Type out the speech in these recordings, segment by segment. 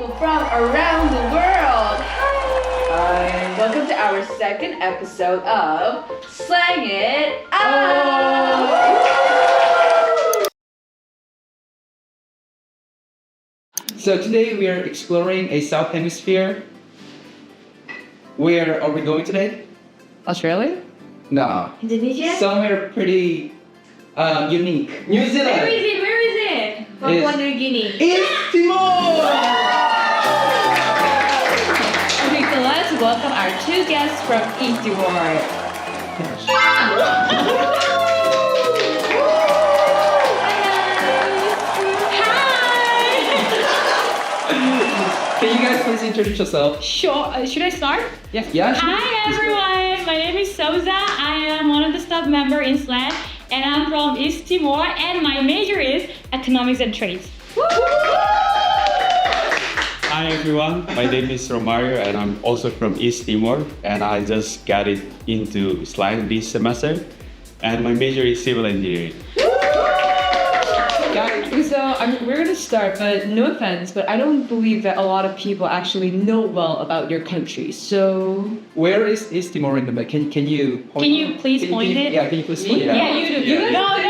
people from around the world. Hi! Welcome to our second episode of Slang It Up! So today we are exploring a South Hemisphere. Where are we going today? Australia? No. Indonesia? Somewhere pretty unique. New Zealand. Where is it? Where is it? Papua It's- New Guinea. It's Timor! Okay, so let's welcome our two guests from Ep.2. Can you guys please introduce yourself? Sure. Should I start? Yeah. Hi everyone. My name is Souza. I am one of the staff member in SLANG, and I'm from East Timor, and my major is economics and trades. Hi everyone, my name is Romario and I'm also from East Timor and I just got it into SLANG this semester and my major is civil engineering. So we're gonna start, but no offense, but I don't believe that a lot of people actually know well about your country. So Where is East Timor in the map? Can you point Can you please point it? Yeah, can you please point it out? Yeah, you do. You No, you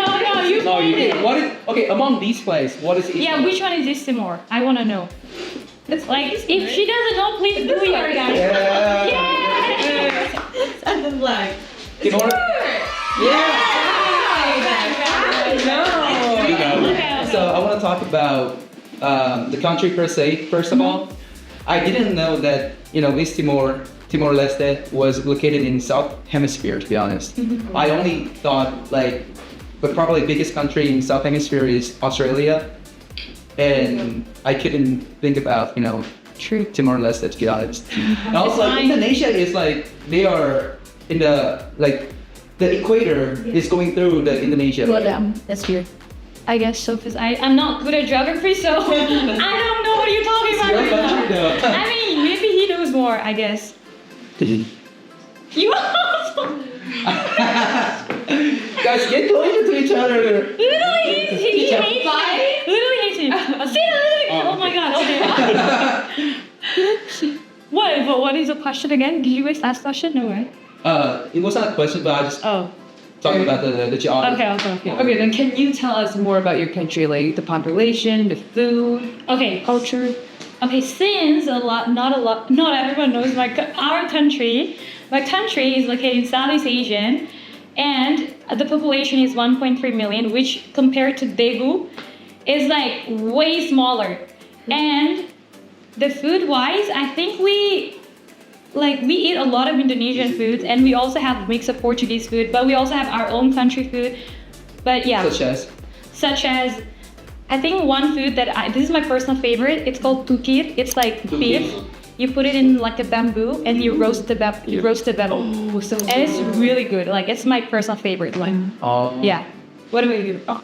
No, point you it. can. What is okay among these places? What is East Yeah, Timor? which one is East Timor? I want to know. It's like, if she doesn't know, please do it, guys. Yeah. Yeah. and then like Timor? Yeah. So I want to talk about the country per se. First of all, I didn't know that East Timor, Timor-Leste was located in South Hemisphere. To be honest, I only thought but probably biggest country in South Hemisphere is Australia, and I couldn't think about true. Timor-Leste, to be honest. And also fine. Indonesia is they are in the the equator is going through the Indonesia. That's weird. I guess so, because I'm not good at geography, so I don't know what you're talking about. Your country, though. I mean, maybe he knows more, I guess. You also Guys, get closer to each other. literally he hates me. Literally hates me. Oh my god, okay. What is the question again? Did you guys ask question? No, right? It was not a question, but I just Oh. talking about the geography. Okay. Okay, then can you tell us more about your country, like the population, the food, Okay. culture? Okay, since not everyone knows our country. My country is located in Southeast Asia, and the population is 1.3 million, which compared to Daegu is like way smaller. And the food-wise, I think we eat a lot of Indonesian foods, and we also have mix of Portuguese food, but we also have our own country food. But yeah, such as I think one food that this is my personal favorite. It's called tukir. It's like beef. You put it in like a bamboo and you roast the bamboo. Oh, so And it's really good. Like it's my personal favorite one. Yeah. What about you? Oh.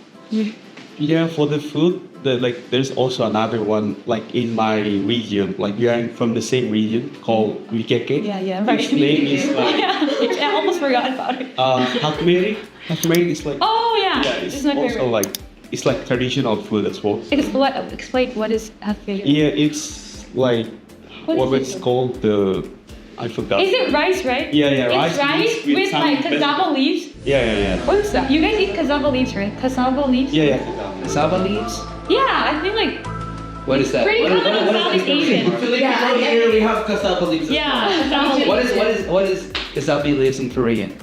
Yeah, for the food, there's also another one in my region, we are from the same region called Wikeke. Yeah. Its name is I almost forgot about it. Hakmeri. Hakmeri is Oh yeah. it's It's my favorite. also it's traditional food as well. Explain what is Hakmeri. Yeah, it's What is it's it? called I forgot. Is it rice, right? Yeah, rice. It's rice with some like cassava leaves. Yeah. what is that? You guys eat cassava leaves, right? Cassava leaves? Yeah. Cassava leaves. Yeah, I think What is that? pretty common in Southeast Asian. Here we have cassava leaves. Yeah, cassava leaves. What is cassava leaves in Korean?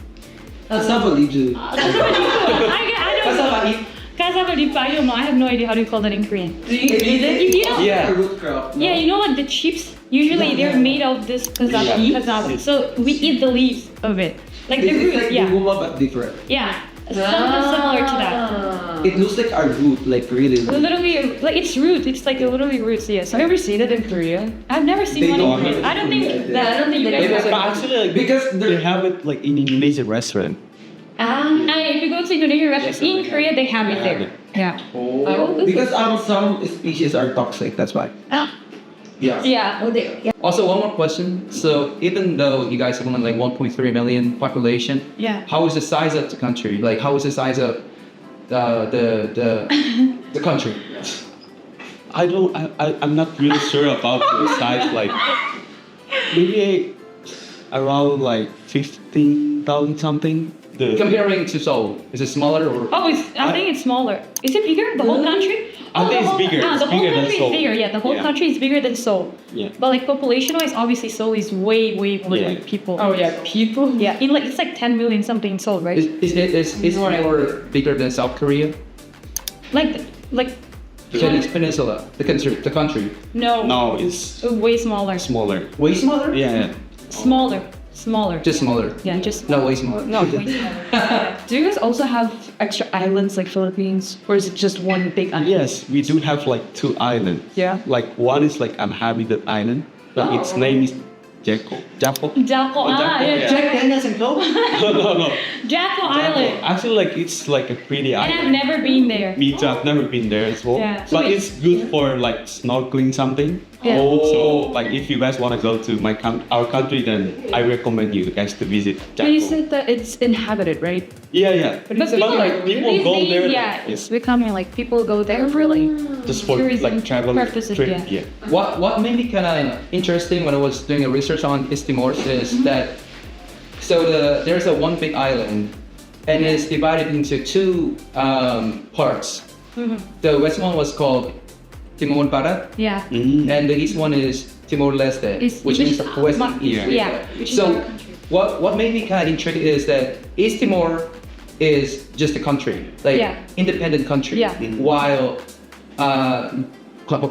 Cassava leaves. I don't know. Cassava leaf, I don't know. I have no idea how to call that in Korean. You know? Yeah. Root crop. Yeah, you know what? The chips, usually they're made of this cassava. So we eat the leaves of it. Like the It's root, like yeah. guma but different. Yeah, something similar to that. It looks like our root, really. Literally, like it's root. It's like literally roots, yes. Have you ever seen it in Korea? I've never seen They one don't in Korea. have I don't think it. I don't think you guys Maybe have. Actually, Because they have it in Indonesian restaurant. And if you go to Indonesian restaurants in Korea, they have it there. Yeah. because some species are toxic, that's why. Yeah. Yeah. Also, one more question. So, even though you guys have only 1.3 million population, Yeah. how is the size of the country? How is the size of the country? I'm not really sure about the size. Like maybe around like 15,000 something. Comparing to Seoul, is it smaller or? Oh, I think it's smaller. Is it bigger? The whole country? I think it's bigger. It's The whole bigger than country Seoul. is bigger. Yeah, the whole Yeah. country is bigger than Seoul. Yeah. But like population-wise, obviously Seoul is way more Yeah. like people. Oh yeah, people. Yeah, in like it's like 10 million something in Seoul, right? Is more bigger than South Korea? Like Chinese Peninsula, the country. No, it's way smaller. smaller. Way smaller? Yeah. Smaller. Just smaller. Yeah, just No, way smaller. way smaller. Do you guys also have extra islands like Philippines, or is it just one big island? Yes, we do have like 2 islands. Yeah. Like one is like uninhabited island, but its name is Jacko. Jacko, Jacko, yeah. Jack Daniels and Coke? No. Jacko Island. Actually, like it's like a pretty And I've island. never been there. Me too. I've never been there as well. Yeah. But it's good for like snorkeling something. Yeah. So like if you guys want to go to our country, then I recommend you guys to visit But you Jacko. said that it's inhabited, right? Yeah. But But people, people, people these go days, there, yeah, like, it's becoming like people go there really? just for tourism like travel purposes, trip. yeah. What made me kind of interesting when I was doing a research on East Timor is that there's a one big island, and it's divided into 2 parts. The west one was called Timor Barat, Yeah. and the east one is Timor-Leste, which means the west and east. Yeah. Which is So our country. what made me kind of intrigued is that East Timor is just a country, like Yeah. independent country, Yeah. while Timor.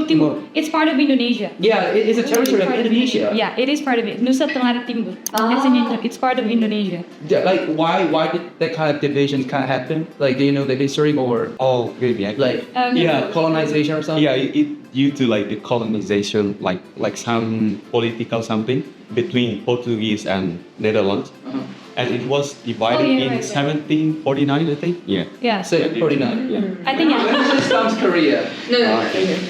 Timur. It's part of Indonesia. Yeah, it's a territory of Indonesia. Yeah, it is part of it. Nusa Tenggara Timur. It's part of Indonesia. Yeah, like why did that kind of division kind of happen? Like, do you know the history or Oh, maybe. like Yeah. colonization or something? Yeah, it due to like the colonization, like some political something between Portuguese and Netherlands, and it was divided yeah, in right, yeah. 1749, I think. Yeah. Yeah. So 49. Yeah. I think When did this come to Korea? No.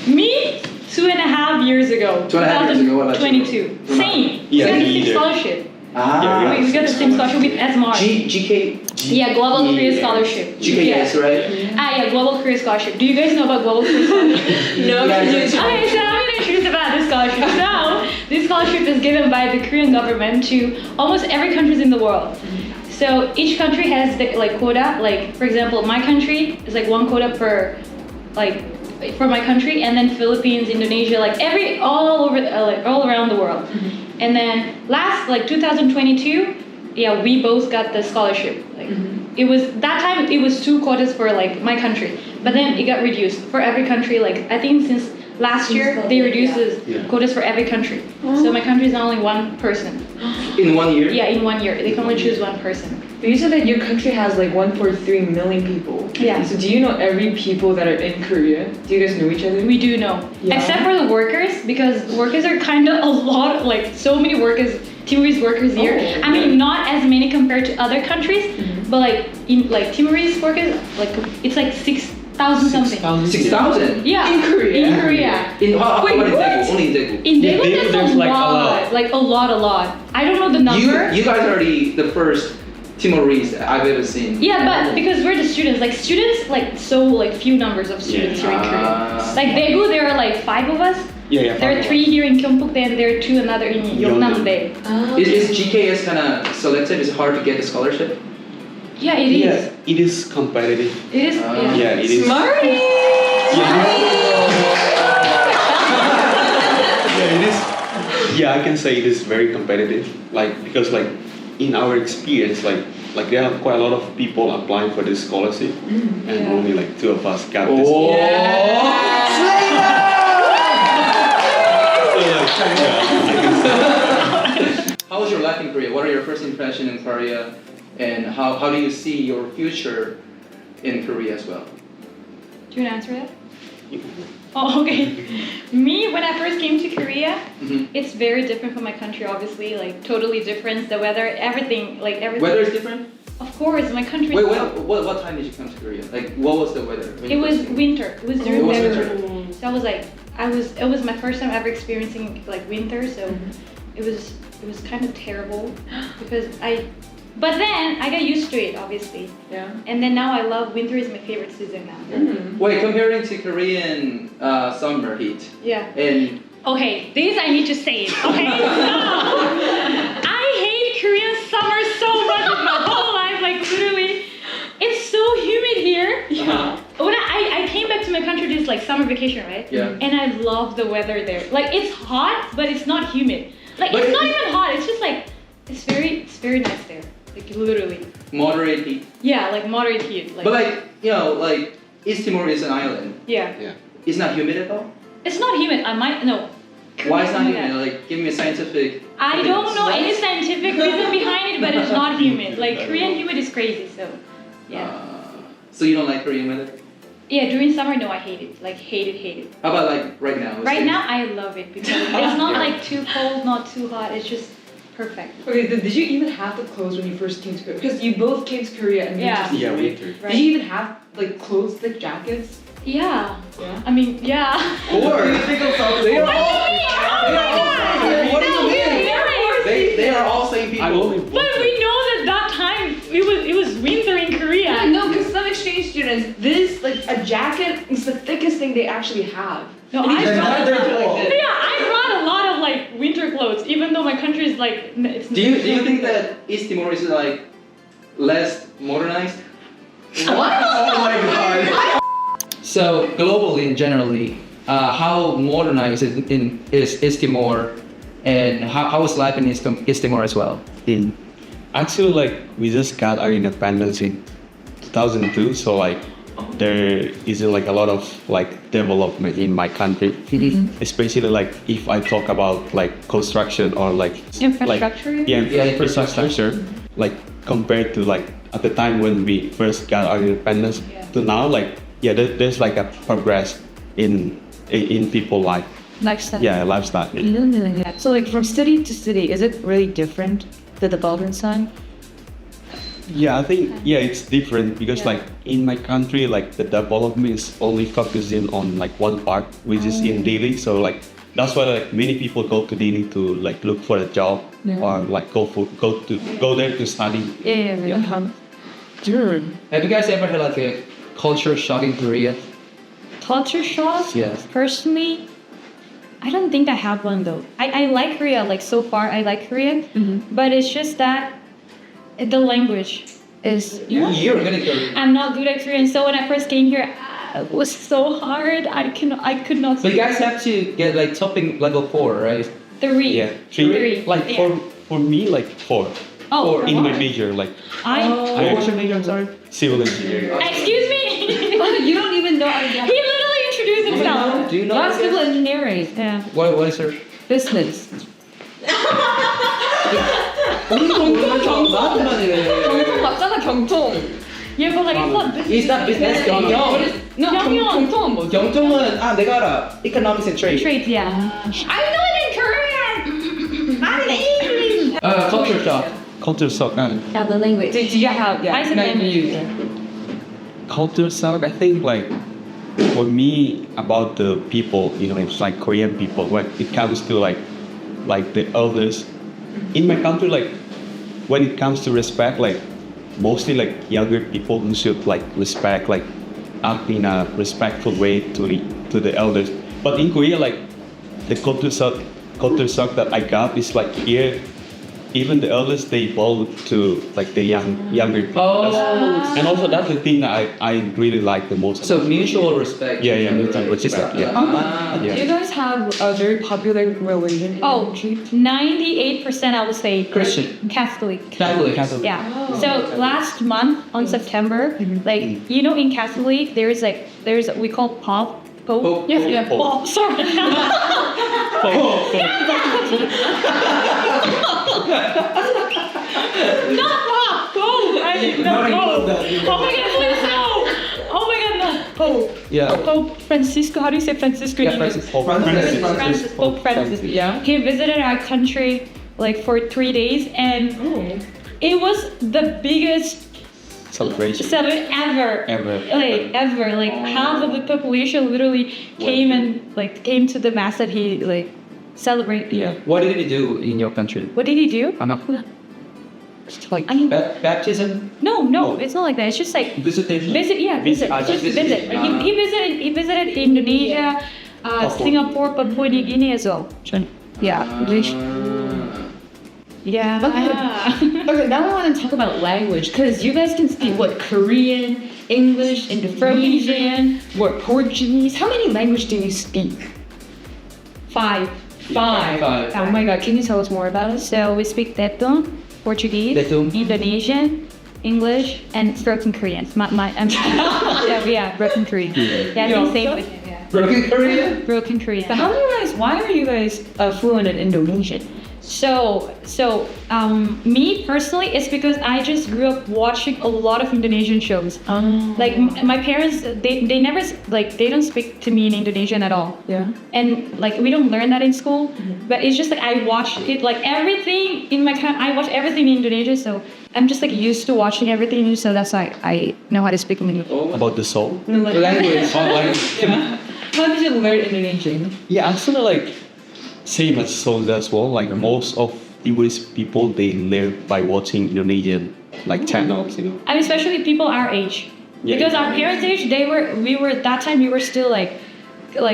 me 2.5 years ago. 2.5 years ago, what about you? 2022. Same. Yeah, we got the me same either. scholarship. Ah, We got the same scholarship with SMART. GK, Yeah, Global Career Scholarship. GKS, Yeah. right? Yeah, Global Career Scholarship. Do you guys know about Global Career Scholarship? No, Yeah, you yeah. Okay, so I'm gonna introduce about this scholarship. So, this scholarship is given by the Korean government to almost every country in the world. So each country has the like quota. Like for example, my country is like 1 quota per, like for my country, and then Philippines, Indonesia, like all around the world. And then last like 2022, yeah, we both got the scholarship. Like it was that time it was 2 quotas for like my country, but then it got reduced for every country. Like I think since last year they reduced the quotas for every country. So my country is not only 1 person. In 1 year? Yeah, in 1 year they can only choose 1 person. But you said that your country has like 1.3 million people. Yeah. So do you know every people that are in Korea? Do you guys know each other? We do know, Yeah. except for the workers, because workers are kind of a lot, like so many workers, Timorese workers here. Oh, I mean, not as many compared to other countries, but like in like Timorese workers, like it's like 6,000 something. 6,000? Yeah. In Korea? In Korea. In how Wait, about in what? Daegu? Only in Daegu. In Yeah, Daegu, Daegu, there's there's a like a lot, lot. like a lot. I don't know the number. You guys are the first Timorese I've ever seen. Yeah, but because we're the students, like so like few numbers of students here in Korea. Like Daegu, there are like 5 of us. Yeah. There are 3 here in Gyeongbuk, then there are 2 another in Yeongnam-dae. Is GKS kind of selective? Is it hard to get the scholarship? Yeah, it is. Yeah, it is competitive. It is. Yeah. Yeah, it is. Smarties! Yeah, it is. Yeah, I can say it is very competitive. Like because like in our experience, like there are quite a lot of people applying for this scholarship, and only like 2 of us got this. How was your life in Korea? What are your first impressions in Korea? And how do you see your future in Korea as well? Do you want to answer that? Oh, okay. Me, when I first came to Korea, it's very different from my country, obviously. Like, totally different. The weather, everything. Weather is different? Of course, my country. Wait, what time did you come to Korea? Like, what was the weather? when It you was first came? winter. It was during It was winter. winter. So I was like, it was my first time ever experiencing like winter. So it was kind of terrible because But then I got used to it, obviously. Yeah. And then now I love winter is my favorite season now. Wait, comparing to Korean summer heat. Yeah. And Okay, this I need to say it. Okay. I hate Korean summer so much in my whole life. Like literally, it's so humid here. Yeah. When I came back to my country, this like summer vacation, right? Yeah. And I love the weather there. Like it's hot, but it's not humid. Like But it's not it- even hot. It's just like it's very nice there. Like literally. moderate heat. Yeah, like moderate heat. Like, But like, you know, like East Timor is an island. yeah. It's not humid at all? It's not humid. I might no. Why is Oh not my humid? God. Like, give me a scientific. I don't know evidence. any scientific reason behind it, but it's not humid. Like Korean humid is crazy, so yeah. So you don't like Korean weather? Yeah, during summer, no, I hate it. Like hate it. How about like right now? Right now, I love it because it's not like too cold, not too hot. It's just perfect. Okay, did you even have the clothes when you first came to Korea? Because you both came to Korea and Yeah. winter season, right? winter. Right. Did you even have like clothes, like jackets? Yeah. Yeah. I mean, yeah. Or You think of South they are Korea? all. They are all. What do you mean? They are all same people. I only But we know that time it was winter in Korea. Yeah, no, because some exchange students, this like a jacket is the thickest thing they actually have. No, And you I just brought- run around like this. Yeah, I brought a lot of like winter clothes, even though my country is like it's. Do you think that East Timor is like less modernized? What? Oh my god. So globally and generally, how modernized is East Timor, and how is life in East Timor as well? Actually, like we just got our independence in 2002, so like there isn't like a lot of like development in my country, especially like if I talk about like construction or like Infrastructure? Like, yeah, Yeah, infrastructure. Like compared to like at the time when we first got our independence to now, like there's like a progress in people life. Lifestyle. Yeah, lifestyle. So like from city to city, is it really different, the development side? Yeah, I think it's different because Yeah. like in my country, like the development is only focusing on like one part, which is in Delhi. So like that's why like many people go to Delhi to like look for a job or like go there to study. Yeah. Sure. Have you guys ever had like a culture shock in Korea? Culture shock? Yes. Personally, I don't think I have one though. I like Korea, like so far I like Korea, but it's just that the language is. You're good at Korean. I'm not good at Korean, so when I first came here, it was so hard. I could not. But you guys have to get like topping level 4, right? Three. Yeah, Three. Like Yeah. for me, like four Oh, in my major, like What's your major? I'm sorry. civil engineering. Excuse me. You don't even know. He literally introduced himself. Do you know? That's civil engineering. Yeah. What is her? Business. 맞잖아 경통. Yeah, but like it's not business. It's not business. What 경영. is no 경영. 경통은 뭐지? 경종은 내가 알아. Economics and trade. Trade, yeah. I know it in Korean. Not in English. Culture shock. Culture shock. Yeah, the language. Did you have I said language. Culture shock. I think like for me about the people, it's like Korean people. When it comes to like the elders in my country, like when it comes to respect, like mostly like younger people who should like respect, like act in a respectful way to the elders. But in Korea, like the culture shock that I got is like here, even the elders they evolve to like the younger people. Oh. And also that's the thing that I really like the most. So mutual respect. Yeah, mutual respect. Yeah. Do you guys have a very popular religion? Oh, 98% I would say Christian. Catholic. Catholic. Yeah. So last month on September, like in Catholic there's we call Pope. Pope. Yes, yeah. Pope. Pope. Sorry. Not Pope. Pope. I mean, no, Pope. Oh my God, please no. Oh my God, no. Pope. Yeah. Pope Francisco. How do you say Francisco? in Yeah, English? Francis. Francis. Pope Francis. Yeah. He visited our country like for 3 days, and it was the biggest Celebration. ever. Like half of the population literally came to the mass that he like celebrated. Yeah. What did he do in your country? What did he do? Like I mean, Baptism? no, it's not like that. It's just like visitation. visit. Just visit. He visited Indonesia, Singapore, Papua New Guinea as well. yeah. Yeah. Okay, now I want to talk about language because you guys can speak what Korean, English, Indonesian, what Portuguese. How many languages do you speak? 5. Five. Oh my God, can you tell us more about it? So we speak Tetum, Portuguese, Tetum. Indonesian, English, and broken Korean. Yeah, broken Korean. Yeah, I think same with him. Yeah. Broken Korea? Broken Korean. So why are you guys fluent in Indonesian? So, me personally, it's because I just grew up watching a lot of Indonesian shows. Like my parents, they never they don't speak to me in Indonesian at all. Yeah. And like we don't learn that in school, but it's just like I watched it like everything in my I watch everything in Indonesia, so I'm just like used to watching everything, so that's why I know how to speak English. About the soul. Language. How did you learn Indonesian? Yeah, I'm sort of like same as Seoul as well. Like most of English people, they learn by watching Indonesian like channels, you know. I mean, especially people our age, Yeah. because our parents' age, we were at that time we were still like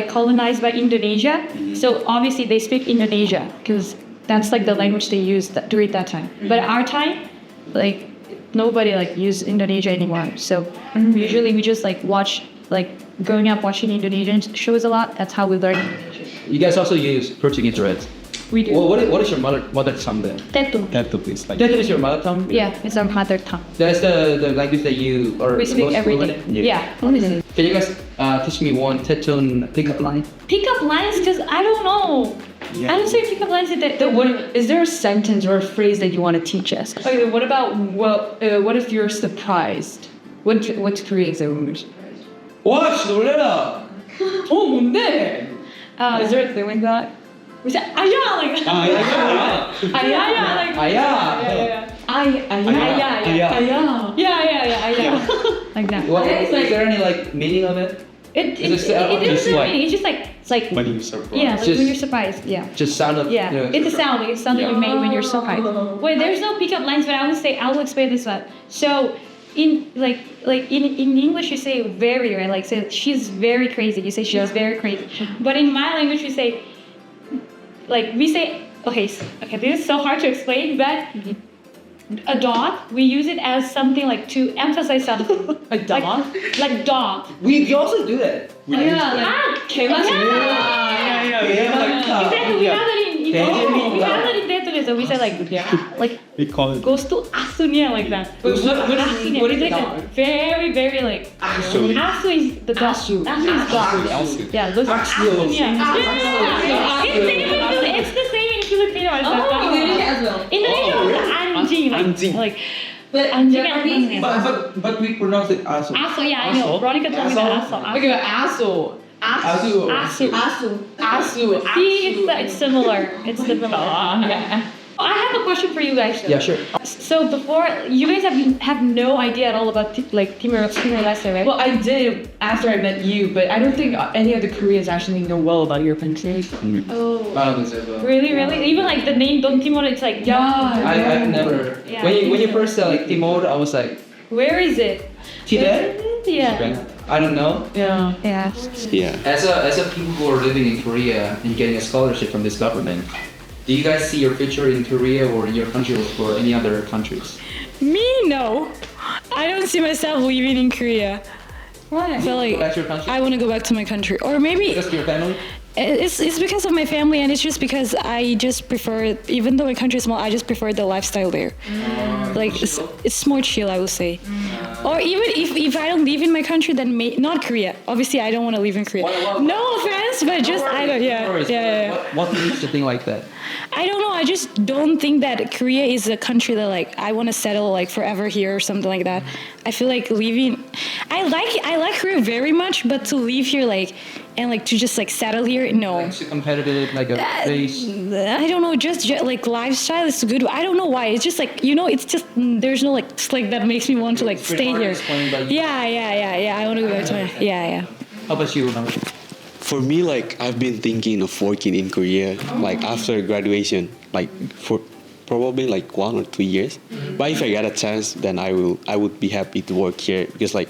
colonized by Indonesia. So obviously they speak Indonesia because that's like the language they used during that time. But our time, like nobody like use Indonesia anymore. So usually we just like watch like growing up watching Indonesian shows a lot. That's how we learn Indonesian. You guys also use Portuguese, right? We do. Well, what is your mother tongue then? Tetum. That is like That is your mother tongue? Yeah, it's our mother tongue. That's the language that you are We speak most everything. fluent in? Yeah. Can you guys teach me one Tetun pickup line? Pick up lines because I don't know. Yeah. I don't say pick up lines. Is there a sentence or a phrase that you want to teach us? Okay, what about what if you're surprised? What's Korean language? Watch, 놀래라! 뭔데? Is there a thing like that? We say aya like that. Aya like 아야! yeah like that. What, is there any like meaning of it? It It's doesn't just like- mean it's just like it's like when you surprise. yeah like Just- when you're surprised yeah. Just sound of Yeah, you know, it's a sound. It's something you made when you're surprised. Wait, there's no pickup lines, but I will explain this one. So, in in English, you say very, right? Like, say she's very crazy. You say she's very crazy. But in my language, we say, like, we say, okay, this is so hard to explain, but a dot, we use it as something like to emphasize something. A dog? Like dog. We also do that. Yeah, like, Exactly, we have that in Tetum, so we say like We call it goes to asunya like that. What is It's like dog? a very, very like Asu. Asu is the dog. Asu. Asu is dog. Yeah, those are asunya. Yeah. It's the same in Filipino. Indonesia as well. Indonesia was anjing. Anjing. Like But anjing and But we pronounce it aso. aso. Yeah, I know. Veronica told me that aso. Okay, aso. Asu. Asu. See, it's similar. It's similar. Yeah. I have a question for you guys. Yeah, sure. So before, you guys have no idea at all about Timor-Leste, right? Well, I did after I met you, but I don't think any of the Koreans actually know well about your country. Oh. I've Really? Even like the name Don Timor, it's like never. Yeah. When you first said like Timor, I was like, Where is it? Tibet? Yeah. I don't know. Yeah. Yeah. yeah. As a people who are living in Korea and getting a scholarship from this government, do you guys see your future in Korea or in your country or any other countries? Me, no. I don't see myself living in Korea. Why? I feel like That's your country? I want to go back to my country, or maybe Just your family? it's because of my family, and it's just because I just prefer, even though my country is small, I just prefer the lifestyle there. Like it's more chill, I would say. Or even if I don't live in my country, then not Korea. Obviously, I don't want to live in Korea. No offense, but just I don't. Yeah. What makes you think like that? I don't know. I just don't think that Korea is a country that like I want to settle like forever here or something like that. I feel like leaving. I like Korea very much, but to leave here like and like to just like settle here, no. It's competitive, like a place. I don't know. Just like lifestyle is good. I don't know why. It's just like it's just there's no like slick that makes me want to like stay here. Yeah. I want to go back to my yeah. How about you, Ronald? For me, like I've been thinking of working in Korea, like after graduation, like for probably like 1 or 2 years. But if I get a chance, then I would be happy to work here because like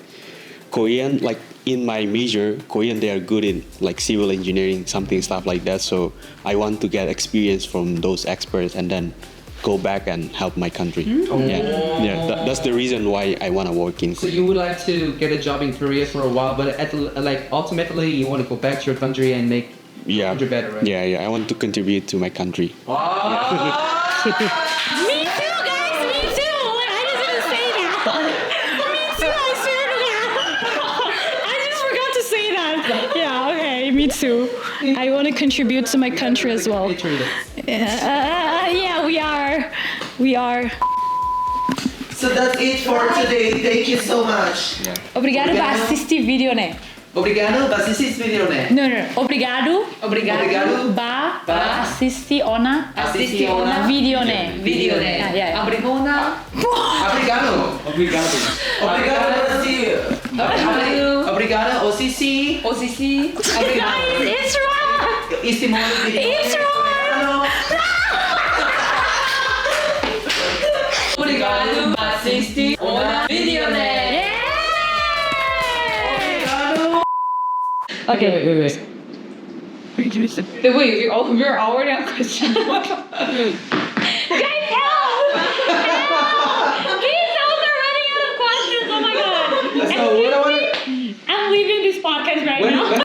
Korean, like in my major, Korean, they are good in like civil engineering, something stuff like that. So I want to get experience from those experts and then go back and help my country. That's the reason why I want to work in So Korea. you would like to get a job in Korea for a while, but like ultimately you want to go back to your country and make your country better, right? Yeah, I want to contribute to my country. Me too, guys. Me too. I just didn't say that. Me too. I swear to God. I just forgot to say that. Yeah. Okay. Me too. I want to contribute to my country as well. Literally. Yeah, we are. So that's it for today. Thank you so much. Obrigado por assistir vídeo, né? Obrigado, mas esse vídeo, né? Não. Obrigado. Obrigado. Ba. Ba. Assistir ona. Assistir ona. Vídeo, né? Video, né? Ah, yeah. Obrigona. Obrigado. Obrigado, Brasil. Obrigado, OCC. OCC. Obrigado. It's wrong. It's wrong. Obrigado. Assistir ona. Video, né? Okay. Wait. Wait, we're already on question. Guys, help! These songs are running out of questions. Oh my god. So what I want I'm leaving this podcast right now.